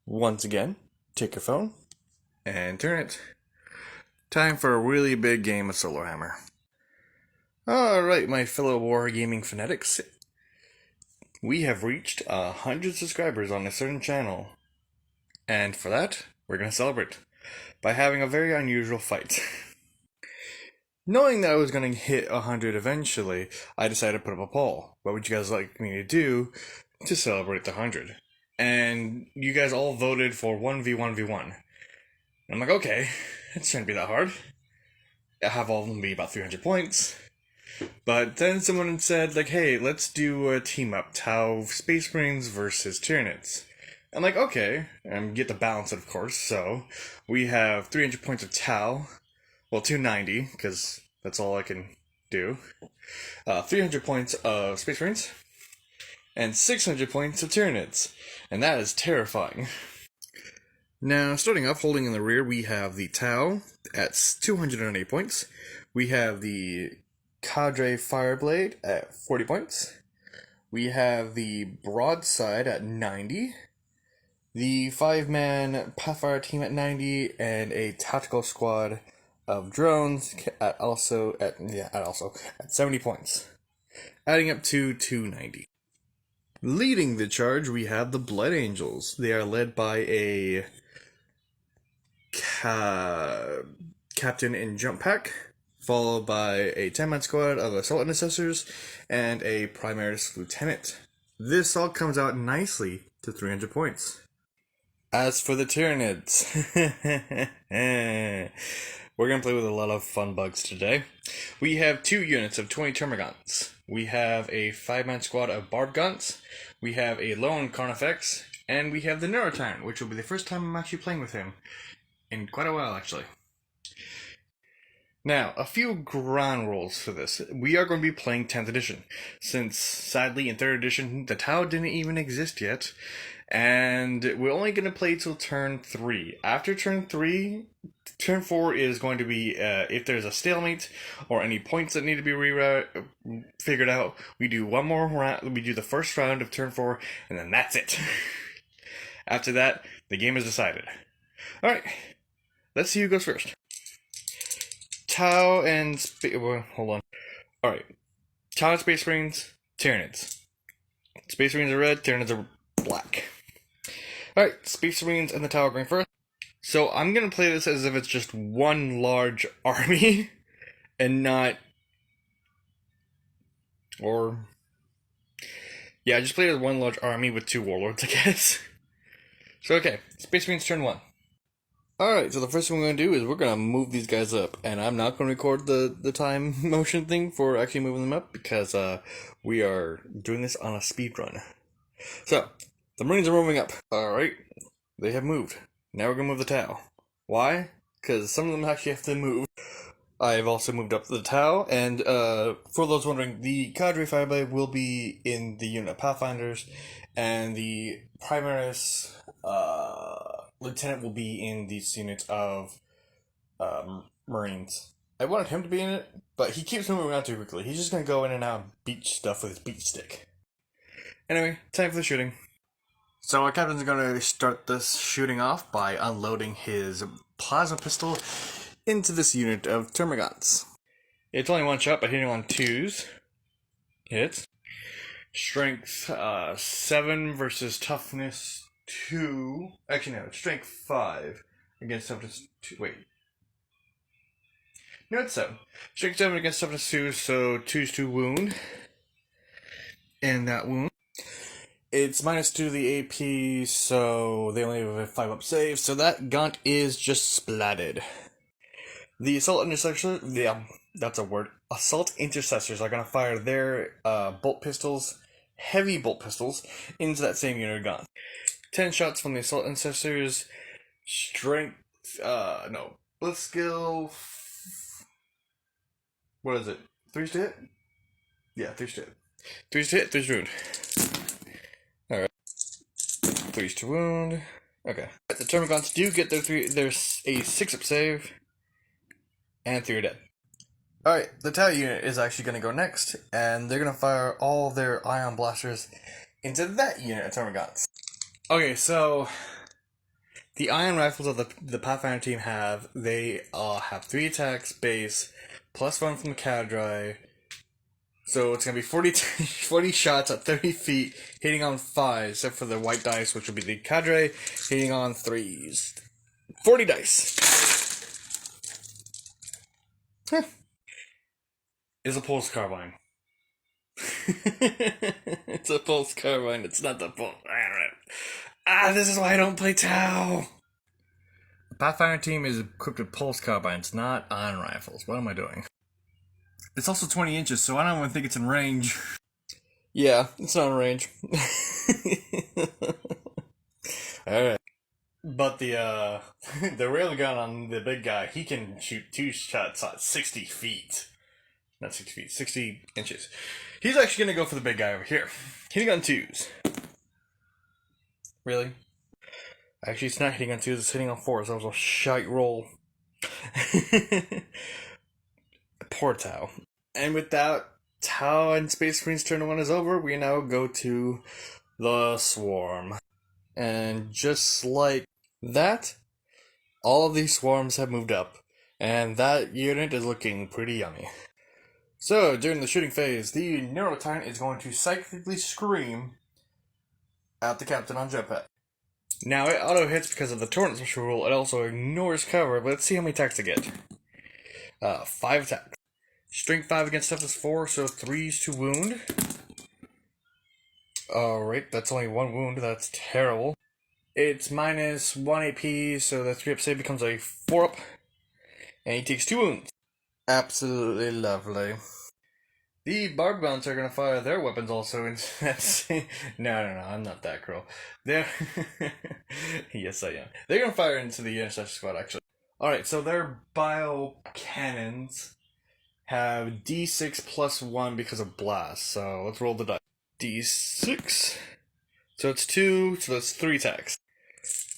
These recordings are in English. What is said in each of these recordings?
Once again, take your phone and turn it. Time for a really big game of SoloHammer. Alright, my fellow wargaming fanatics. We have reached 100 subscribers on a certain channel. And for that, we're going to celebrate by having a very unusual fight. Knowing that I was going to hit 100 eventually, I decided to put up a poll. What would you guys like me to do to celebrate the 100? And you guys all voted for 1v1v1. And I'm like, okay, it shouldn't be that hard. I have all of them be about 300 points. But then someone said, like, hey, let's do a team up. Tau Space Marines versus Tyranids. I'm like, okay, and get the balance, of course. So we have 300 points of Tau. Well, 290, because that's all I can do. 300 points of Space Marines. And 600 points of Tyranids. And that is terrifying. Now, starting off, holding in the rear, we have the Tau at 208 points. We have the Cadre Fireblade at 40 points. We have the Broadside at 90. The 5-man Pathfire team at 90, and a tactical squad of drones at 70 points. Adding up to 290. Leading the charge, we have the Blood Angels. They are led by a captain in Jump Pack, followed by a 10-man squad of Assault Intercessors, and a Primaris Lieutenant. This all comes out nicely to 300 points. As for the Tyranids, we're going to play with a lot of fun bugs today. We have 2 units of 20 Termagants. We have a 5-man squad of Barb Guns. We have a lone Carnifex. And we have the Neurotyrant, which will be the first time I'm actually playing with him. In quite a while, actually. Now, a few ground rules for this. We are going to be playing 10th edition, since, sadly, in 3rd edition, the Tau didn't even exist yet. And we're only going to play till turn 3. After turn 3, turn 4 is going to be, if there's a stalemate, or any points that need to be figured out, we do one more round, we do the first round of turn 4, and then that's it. After that, the game is decided. Alright, let's see who goes first. Tau and hold on. Alright, Tau and Space Marines, Tyranids. Space Marines are red, Tyranids are black. Alright, Space Marines and the Tau are going first. So I'm going to play this as if it's just one large army, and not... Yeah, just play it as one large army with 2 warlords, I guess. So okay, Space Marines turn 1. Alright, so the first thing we're going to do is we're going to move these guys up, and I'm not going to record the time motion thing for actually moving them up, because we are doing this on a speed run. So, the Marines are moving up. Alright, they have moved. Now we're going to move the Tau. Why? Because some of them actually have to move. I've also moved up the Tau, and for those wondering, the Cadre Fireblade will be in the unit of Pathfinders, and the Primaris Lieutenant will be in these units of Marines. I wanted him to be in it, but he keeps moving around too quickly. He's just going to go in and out and beat stuff with his beat stick. Anyway, time for the shooting. So our captain's going to start this shooting off by unloading his plasma pistol into this unit of Termagants. It's only one shot, but hitting on 2s. Hits. Strength 7 versus toughness 2. Actually, no, it's strength 5 against toughness 2. Wait. No, it's 7. Strength 7 against toughness 2, so 2's to wound. And that wound. It's -2 to the AP, so they only have a 5-up save, so that Gaunt is just splatted. The Assault Intercessors, yeah, that's a word. Assault Intercessors are going to fire their bolt pistols, heavy bolt pistols, into that same unit of Gaunt. 10 shots from the Assault Intercessors, strength, blitz skill, what is it, 3's to hit? Yeah, 3's to hit. 3's to hit, 3's to wound. Alright. 3's to wound. Okay. The Termagants do get there's a 6-up save, and 3 are dead. Alright, the Tau unit is actually going to go next, and they're going to fire all their ion blasters into that unit of Termagants. Okay, so The iron rifles of the Pathfinder team have 3 attacks base, plus 1 from the cadre. So it's going to be 40 shots at 30 feet, hitting on 5, except for the white dice, which will be the cadre, hitting on 3s. 40 dice. Huh. It's a pulse carbine. It's a pulse carbine, it's not the pulse. This is why I don't play Tau! The Pathfinder team is equipped with pulse carbines, not iron rifles. What am I doing? It's also 20 inches, so I don't even think it's in range. Yeah, it's not in range. Alright. But the railgun on the big guy, he can shoot 2 shots at 60 feet. Not 60 feet, 60 inches. He's actually going to go for the big guy over here. Hitting on 2s. Really? Actually, it's not hitting on 2s, it's hitting on 4s. That was a shite roll. Poor Tau. And with that, Tau and Space Marine's turn 1 is over. We now go to the Swarm. And just like that, all of these swarms have moved up. And that unit is looking pretty yummy. So, during the shooting phase, the Neurotyrant is going to psychically scream at the captain on jetpack. Now, it auto-hits because of the Torrent special rule. It also ignores cover, but let's see how many attacks it gets. 5 attacks. Strength 5 against toughness 4, so 3s to wound. Alright, that's only 1 wound, that's terrible. It's minus 1 AP, so the 3-up save becomes a 4-up. And he takes 2 wounds. Absolutely lovely. The Barb Bounts are going to fire their weapons also. No, I'm not that cruel. They're yes, I am. They're going to fire into the Intercessor Squad, actually. Alright, so their bio cannons have D6 plus 1 because of blast. So let's roll the dice. D6. So it's 2, so that's 3 attacks.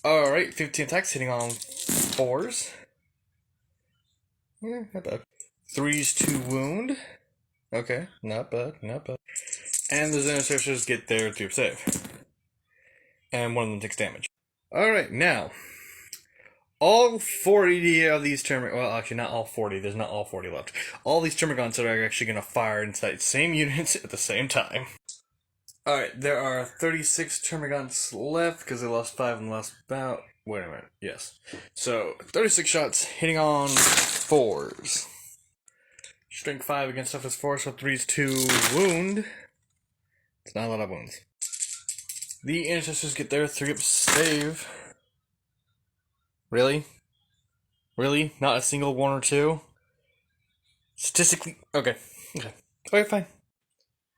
Alright, 15 attacks hitting on 4s. Yeah, not bad. 3s to wound. Okay, not bad. And those Intercessors get their 3-up save. And one of them takes damage. Alright, now, all 40 of these well, actually not all 40, there's not all 40 left. All these Termagants are actually going to fire into that same unit at the same time. Alright, there are 36 Termagants left, because they lost 5 in the last bout. Wait a minute, yes. So, 36 shots, hitting on 4s. Strength 5 against toughness 4, so 3s to wound. It's not a lot of wounds. The Intercessors get their 3-up save. Really? Really? Not a single 1 or 2? Statistically... Okay, fine.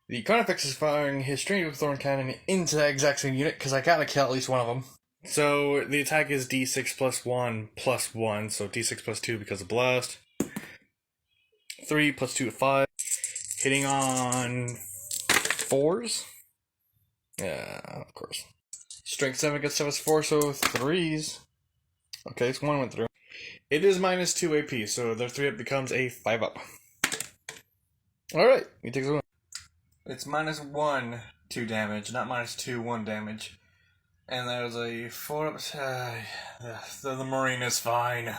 The Carnifex is firing his Strange Whip Thorn Cannon into that exact same unit, because I gotta kill at least one of them. So, the attack is D6 plus 1, so D6 plus 2 because of blast. 3 plus 2 to 5. Hitting on 4s? Yeah, of course. Strength 7 against toughness 4, so 3s. Okay, so 1 went through. It is minus 2 AP, so their 3-up becomes a 5-up. Alright, he takes a win. It's minus 1, 2 damage, not minus 2, 1 damage. And there's a 4-up. The Marine is fine.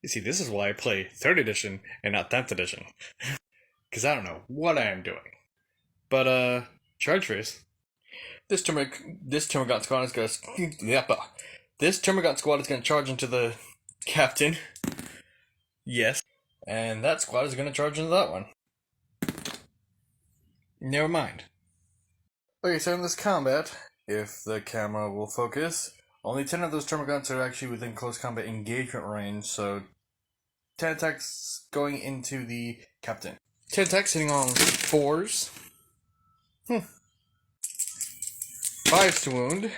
You see, this is why I play 3rd edition and not 10th edition. Because I don't know what I am doing. But, charge race. This Termagant squad is gonna... This Termagant squad is gonna charge into the captain. Yes. And that squad is gonna charge into that one. Never mind. Okay, so in this combat, if the camera will focus, only 10 of those Termagants are actually within close combat engagement range, so 10 attacks going into the captain. 10 attacks hitting on 4s. 5s to wound.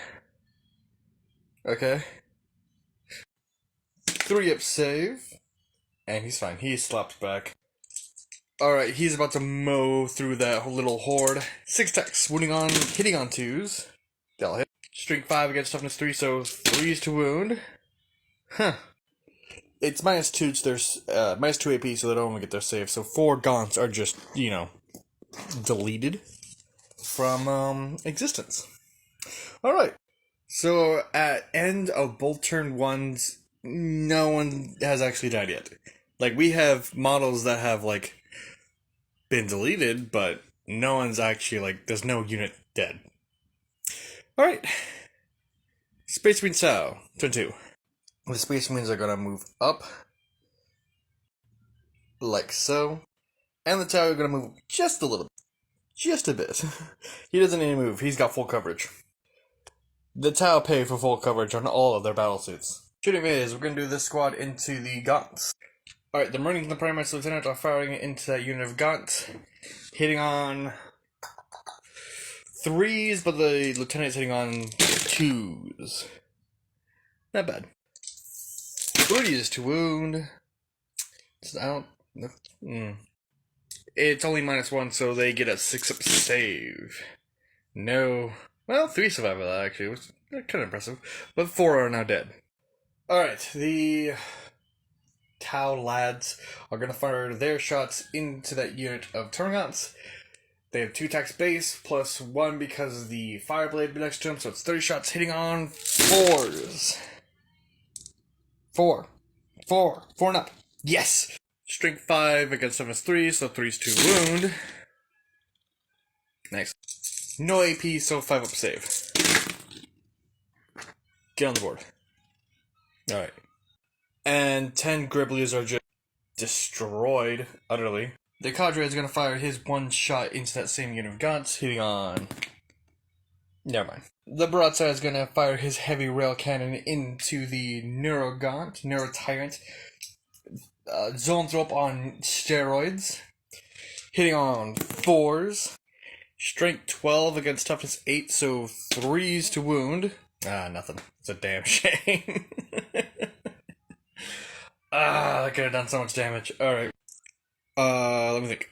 Okay. 3-up save. And he's fine. He slapped back. Alright, he's about to mow through that little horde. 6 attacks, hitting on 2s. That'll hit. Strength 5 against toughness 3, so 3s to wound. It's minus 2, so there's minus 2 AP, so they don't only get their save. So 4 gaunts are just, deleted from existence. Alright, So at end of both turn ones, no one has actually died yet. Like, we have models that have, like, been deleted, but no one's actually, like, there's no unit dead. Alright. Space Marine Sao, turn 2. The Space Marines are gonna move up, like so. And the Tau are gonna move just a little bit. Just a bit. He doesn't need to move, he's got full coverage. The Tau pay for full coverage on all of their battlesuits. Shooting is, we're gonna do this squad into the Gaunts. Alright, the Marines and the Prime Minister Lieutenant are firing into that unit of Gaunts, hitting on 3s, but the Lieutenant's hitting on 2s. Not bad. 30s to wound. I don't. It's only -1, so they get a 6-up save. No. Well, 3 survive that actually. It was kind of impressive. But 4 are now dead. Alright, the Tau lads are going to fire their shots into that unit of Tyranids. They have 2 attacks base, plus 1 because of the Fireblade next to them, so it's 30 shots hitting on 4s. 4 and up. Yes! Strength 5 against toughness 3, so 3's to wound. Nice. No AP, so 5-up save. Get on the board. Alright. And 10 Gribblies are just destroyed, utterly. The Cadre is going to fire his 1 shot into that same unit of Gaunts, hitting on... Never mind. The Broadside is going to fire his heavy rail cannon into the Neuro Tyrant. Zoanthrope on steroids. Hitting on 4s. Strength 12 against toughness 8, so 3s to wound. Nothing. It's a damn shame. That could have done so much damage. Alright. Let me think.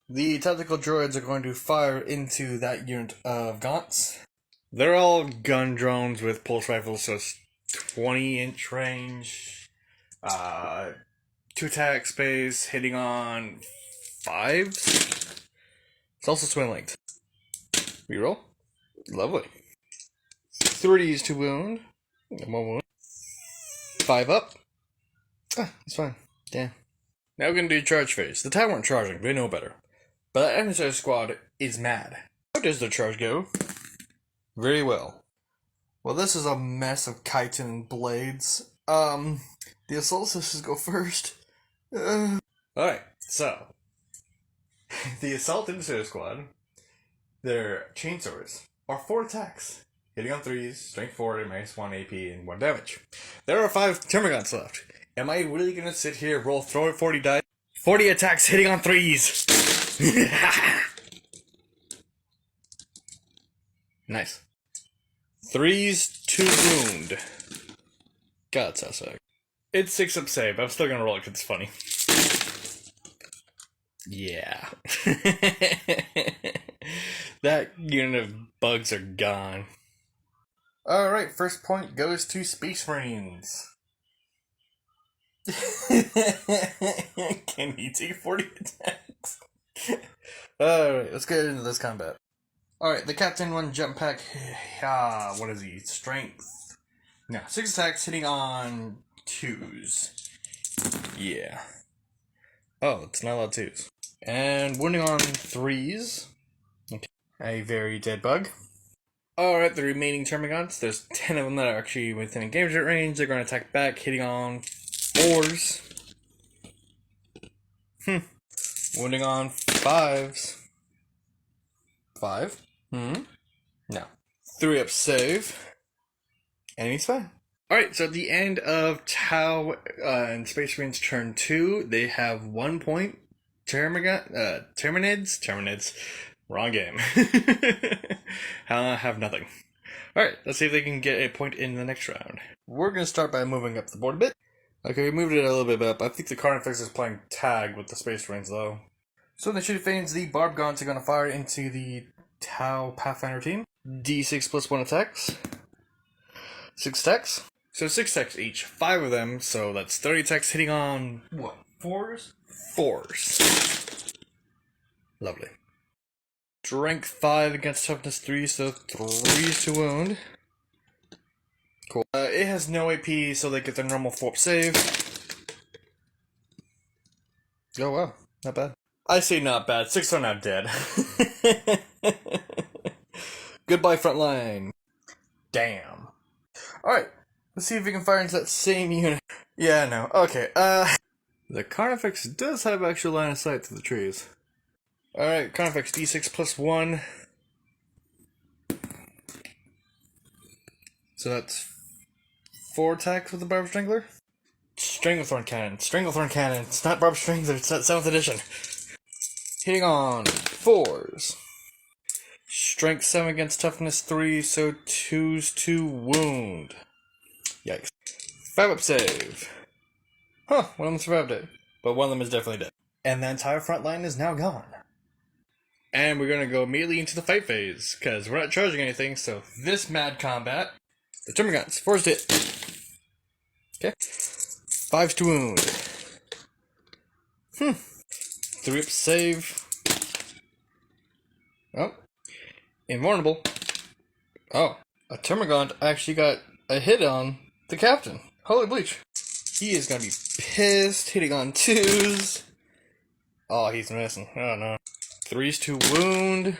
The tactical droids are going to fire into that unit of Gaunts. They're all gun drones with pulse rifles, so it's 20-inch range. 2 attack space, hitting on 5s. It's also swing length. Reroll. Lovely. 30s to wound. 1 wound. 5 up. It's fine. Damn. Now we're going to do charge phase. The Tau weren't charging, they know better. But that emissary squad is mad. How does the charge go? Very well. Well, this is a mess of chitin and blades. The assault sisters go first. Alright, so. The assault emissary squad, their chainswords, are 4 attacks. Hitting on 3s, strength 4, -1 AP, and 1 damage. There are 5 Termagants left. Am I really gonna sit here, roll 40 dice? 40 attacks hitting on 3s! Nice. 3s to wound. God, it's so sick. It's 6-up save, but I'm still gonna roll it because it's funny. Yeah. That unit of bugs are gone. Alright, first point goes to Space Marines. Can he take 40 attacks? Alright, let's get into this combat. Alright, the Captain 1 jump pack. What is he? Strength. No, 6 attacks hitting on 2s. Yeah. Oh, it's not allowed 2s. And wounding on 3s. Okay. A very dead bug. Alright, the remaining Termagants, there's 10 of them that are actually within engagement range. They're going to attack back, hitting on 4s. Wounding on 5s. 5? No. 3-up save. And he's fine. Alright, so at the end of Tau and Space Marines turn 2, they have 1 point. Tyranids. Wrong game. Have nothing. Alright, let's see if they can get a point in the next round. We're going to start by moving up the board a bit. Okay, we moved it a little bit up. I think the Carnifex is playing tag with the Space Marines, though. So in the shooting phase, the Barb Gaunts are going to fire into the Tau Pathfinder team. D6 plus 1 attacks. 6 attacks. So 6 attacks each. 5 of them, so that's 30 attacks hitting on, what, 4s? 4s. Lovely. Strength 5 against toughness 3, so 3s to wound. Cool. It has no AP, so they get their normal 4-up save. Oh wow, not bad. I say not bad. 6 are now dead. Goodbye, front line. Damn. Alright, let's see if we can fire into that same unit. Yeah, no. Okay, the Carnifex does have actual line of sight to the trees. Alright, Carnifex D6 plus 1. So that's 4 attacks with the Barb Strangler? Stranglethorn Cannon. Stranglethorn Cannon. It's not Barb Strangler, it's that 7th edition. Hitting on 4s. Strength 7 against toughness 3, so 2s to wound. Yikes. 5-up save. Huh, one of them survived it, but one of them is definitely dead. And the entire front line is now gone. And we're gonna go immediately into the fight phase, because we're not charging anything, so this mad combat. The Termagants, 4's to hit. Okay. 5's to wound. 3-up save. Oh. Invulnerable. Oh. A Termagant actually got a hit on the captain. Holy bleach. He is gonna be pissed, hitting on 2s. Oh, he's missing. Oh no. 3's to wound.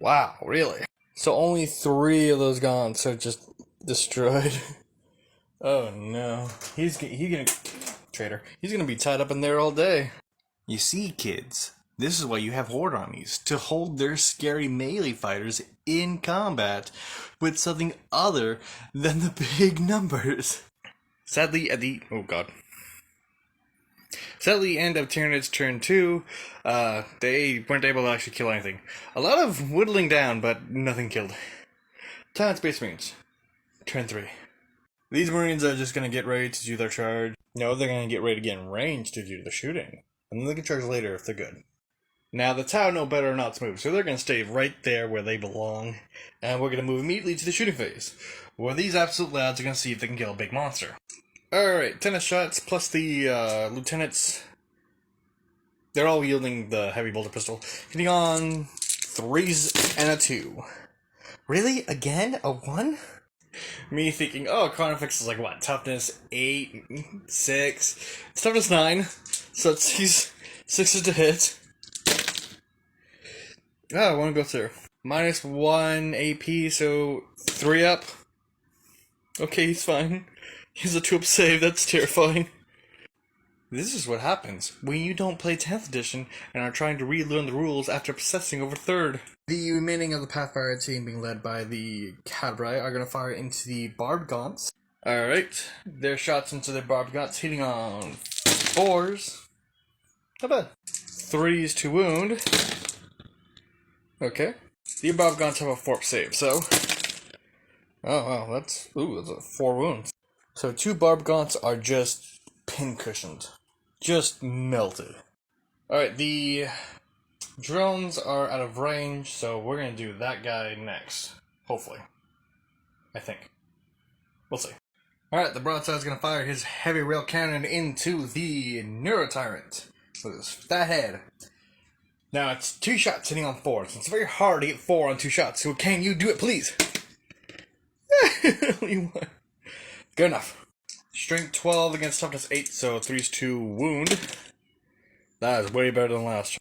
Wow, really? So only 3 of those gaunts are just destroyed. Oh no. He's gonna... Traitor. He's gonna be tied up in there all day. You see, kids, this is why you have horde armies, to hold their scary melee fighters in combat with something other than the big numbers. Sadly, at the... Oh god. Sadly, end of Tyranid's turn 2, they weren't able to actually kill anything. A lot of whittling down, but nothing killed. Talent Space Marines. Turn 3. These Marines are just going to get ready to do their charge. No, they're going to get ready to get in range to do the shooting. And then they can charge later if they're good. Now, the Tau know better not to move, so they're going to stay right there where they belong. And we're going to move immediately to the shooting phase, where these absolute lads are going to see if they can kill a big monster. Alright, tennis shots plus the lieutenants. They're all wielding the heavy bolter pistol. Hitting on 3s and a 2. Really? Again? A 1? Me thinking, oh, Carnifex is like what? Toughness 8, 6. It's toughness 9. So he's 6 to hit. Oh, I want to go through. Minus 1 AP, so 3 up. Okay, he's fine. He's a 2-up save, that's terrifying. This is what happens when you don't play 10th edition and are trying to relearn the rules after obsessing over 3rd. The remaining of the Pathfinder team, being led by the Cadbrai, are going to fire into the Barbed Gaunts. Alright, their shots into the Barbed Gaunts hitting on 4s. Not bad. 3s to wound. Okay. The Barbed Gaunts have a 4-up save, so... Oh wow, that's a 4 wounds. So 2 Barbed Gaunts are just pin-cushioned. Just melted. Alright, the drones are out of range, so we're going to do that guy next. Hopefully. I think. We'll see. Alright, the broadside's going to fire his heavy rail cannon into the Neurotyrant with his fat head. Now, it's 2 shots hitting on 4, so it's very hard to get 4 on 2 shots, so can you do it, please? Good enough. Strength 12 against toughness 8, so 3's to wound. That is way better than last.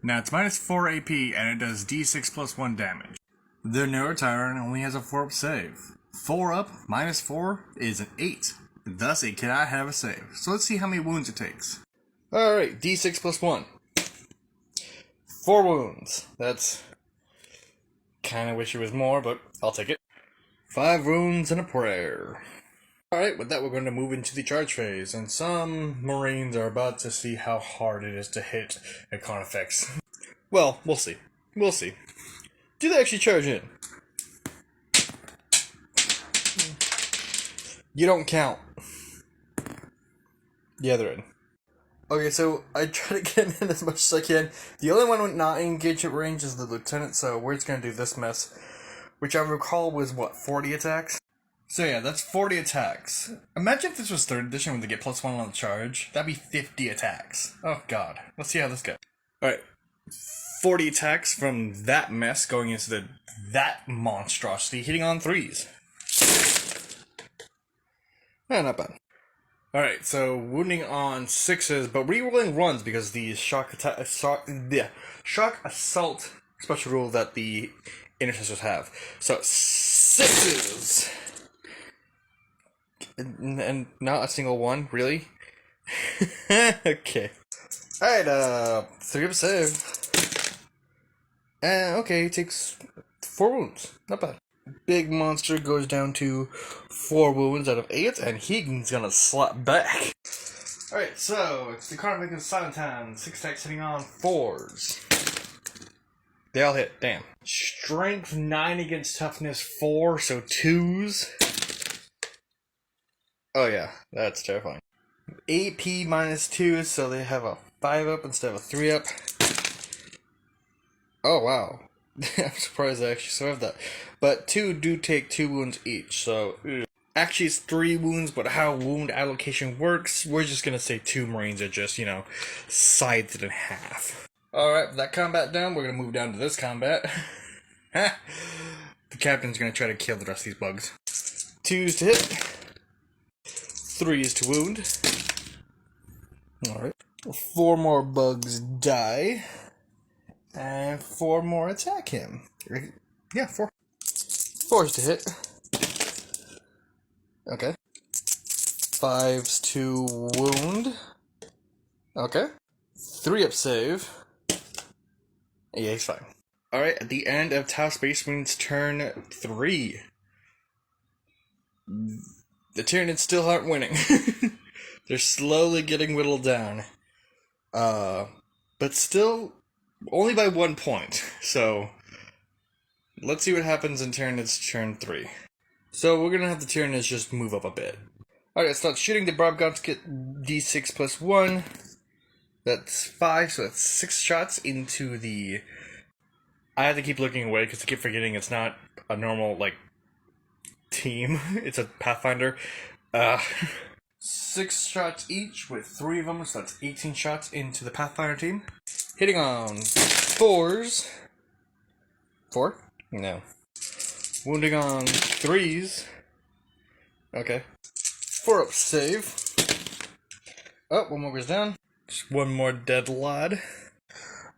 Now it's minus 4 AP, and it does D6 plus 1 damage. The Neurotyrant only has a 4-up save. 4 up minus 4 is an 8. Thus, it cannot have a save. So let's see how many wounds it takes. Alright, D6 plus 1. 4 wounds. That's... kinda wish it was more, but I'll take it. 5 wounds and a prayer. Alright, with that we're going to move into the charge phase, and some Marines are about to see how hard it is to hit a Carnifex. Well, we'll see. We'll see. Do they actually charge in? You don't count. Yeah, they're in. Okay, so I try to get in as much as I can. The only one not in engagement range is the Lieutenant, so we're just going to do this mess. Which I recall was, what, 40 attacks? So yeah, that's 40 attacks. Imagine if this was 3rd edition when they get plus 1 on the charge. That'd be 50 attacks. Oh god. Let's see how this goes. Alright. 40 attacks from that mess going into that monstrosity, hitting on 3s. Not bad. Alright, so wounding on 6s, but rerolling runs because the shock assault special rule that the intercessors have. So 6s! And not a single one, really? Okay. Alright, 3 up save. And okay, he takes 4 wounds. Not bad. Big monster goes down to 4 wounds out of 8, and he's gonna slap back. Alright, so it's the Carnival of Silent Town. 6 attacks hitting on 4s. They all hit, damn. Strength 9 against toughness 4, so 2s. Oh yeah, that's terrifying. AP minus 2, so they have a 5 up instead of a 3 up. Oh wow. I'm surprised I actually survived that. But 2 do take 2 wounds each, so actually it's 3 wounds, but how wound allocation works, we're just gonna say 2 Marines are just, you know, scythed in half. Alright, with that combat down, we're gonna move down to this combat. The captain's gonna try to kill the rest of these bugs. 2s to hit. 3s to wound. Alright. 4 more bugs die. And 4 more attack him. Yeah, 4. 4s to hit. Okay. 5s to wound. Okay. 3 up save. Yeah, he's fine. Alright, at the end of Tau Space Marine's turn 3. The Tyranids still aren't winning. They're slowly getting whittled down. But still only by 1 point. So let's see what happens in Tyranids turn 3. So we're gonna have the Tyranids just move up a bit. Alright, start shooting. The Barb Guns get D6 plus 1. That's 5, so that's 6 shots into the... I have to keep looking away because I keep forgetting it's not a normal, like, team. It's a Pathfinder. 6 shots each with 3 of them, so that's 18 shots into the Pathfinder team. Hitting on 4s. 4? No. Wounding on 3s. Okay. 4 up save. Oh, 1 more goes down. Just 1 more dead lad.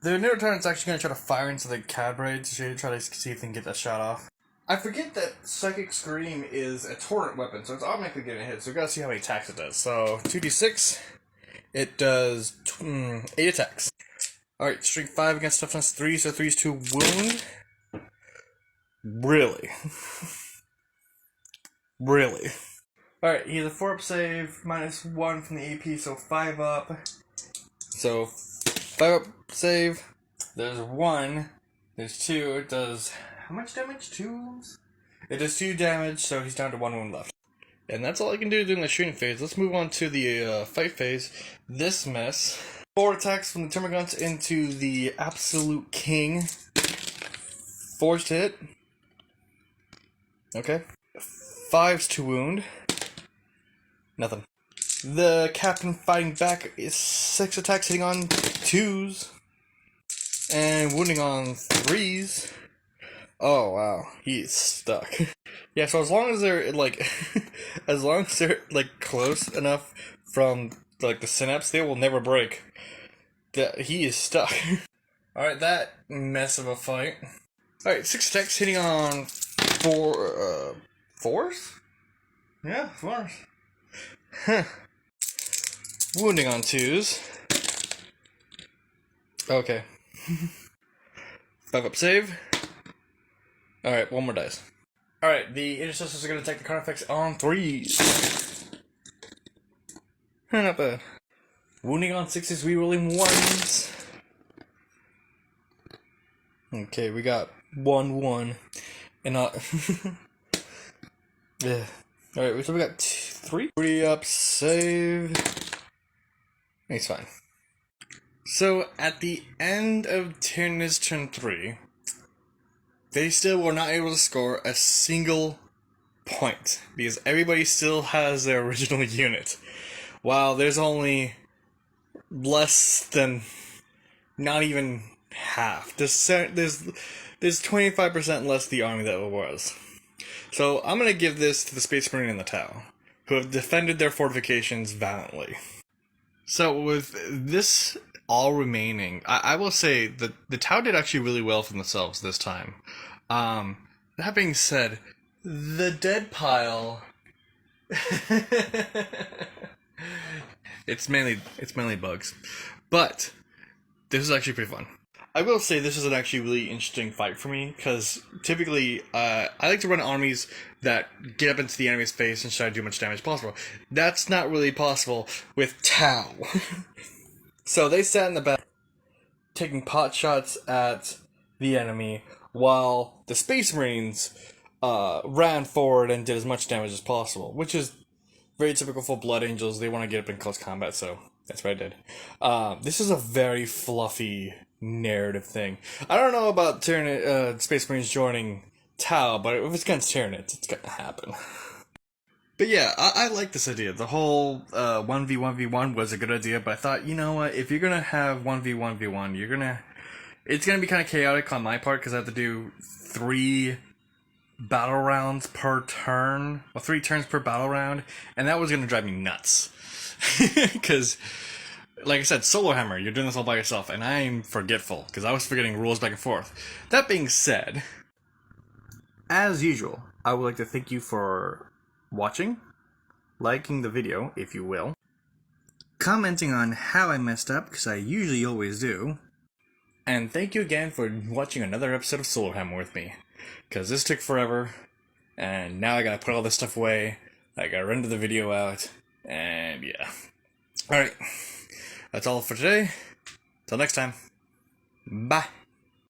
The Neurotarn's actually going to try to fire into the Cadbray to try to see if they can get that shot off. I forget that Psychic Scream is a torrent weapon, so it's automatically getting a hit, so we gotta see how many attacks it does. So, 2d6, it does 8 attacks. Alright, strength 5 against toughness 3, so 3's to wound. Really? Really? Alright, he has a 4 up save, minus 1 from the AP, so 5 up. So, 5 up save, there's 1, there's 2, it does... How much damage? 2? It does 2 damage, so he's down to 1 wound left. And that's all I can do during the shooting phase. Let's move on to the fight phase. This mess. 4 attacks from the Termagants into the Absolute King. 4s to hit. Okay. 5s to wound. Nothing. The Captain fighting back is 6 attacks hitting on 2s. And wounding on 3s. Oh wow, he's stuck. Yeah, so as long as they're like, as long as they're like close enough from like the synapse, they will never break. He is stuck. Alright, that mess of a fight. Alright, 6 attacks hitting on 4s? Yeah, 4s. Huh. Wounding on 2s. Okay. 5 up save. Alright, 1 more dice. Alright, the Intercessors are going to take the Carnifex on 3s. Not bad. Wounding on 6s, rerolling 1s. Okay, we got 1-1. And not... Yeah. Alright, so we got 3 up, save. He's fine. So, at the end of Tyranids turn 3, they still were not able to score a single point, because everybody still has their original unit. While there's only less than, not even half. There's 25% less the army that it was. So, I'm going to give this to the Space Marine and the Tau. who have defended their fortifications valiantly. So with this all remaining, I will say that the Tau did actually really well for themselves this time. That being said, the dead pile... it's mainly bugs. But this is actually pretty fun. I will say this is an actually really interesting fight for me, because typically I like to run armies that get up into the enemy's face and try to do as much damage as possible. That's not really possible with Tau. So they sat in the back, taking pot shots at the enemy, while the Space Marines ran forward and did as much damage as possible, which is very typical for Blood Angels. They want to get up in close combat, so that's what I did. This is a very fluffy narrative thing. I don't know about Space Marines joining Tau, but if it's against Tyranids, it's gonna happen. But yeah, I like this idea. The whole 1v1v1 was a good idea, but I thought, you know what, if you're gonna have 1v1v1, it's gonna be kind of chaotic on my part, because I have to do 3 battle rounds per turn, well, 3 turns per battle round, and that was gonna drive me nuts. Because, like I said, SoloHammer, you're doing this all by yourself, and I'm forgetful, because I was forgetting rules back and forth. That being said, as usual, I would like to thank you for watching, liking the video, if you will, commenting on how I messed up, because I usually always do, and thank you again for watching another episode of SoloHammer with me, because this took forever, and now I gotta put all this stuff away, I gotta render the video out, and yeah. Alright, that's all for today. Till next time, bye.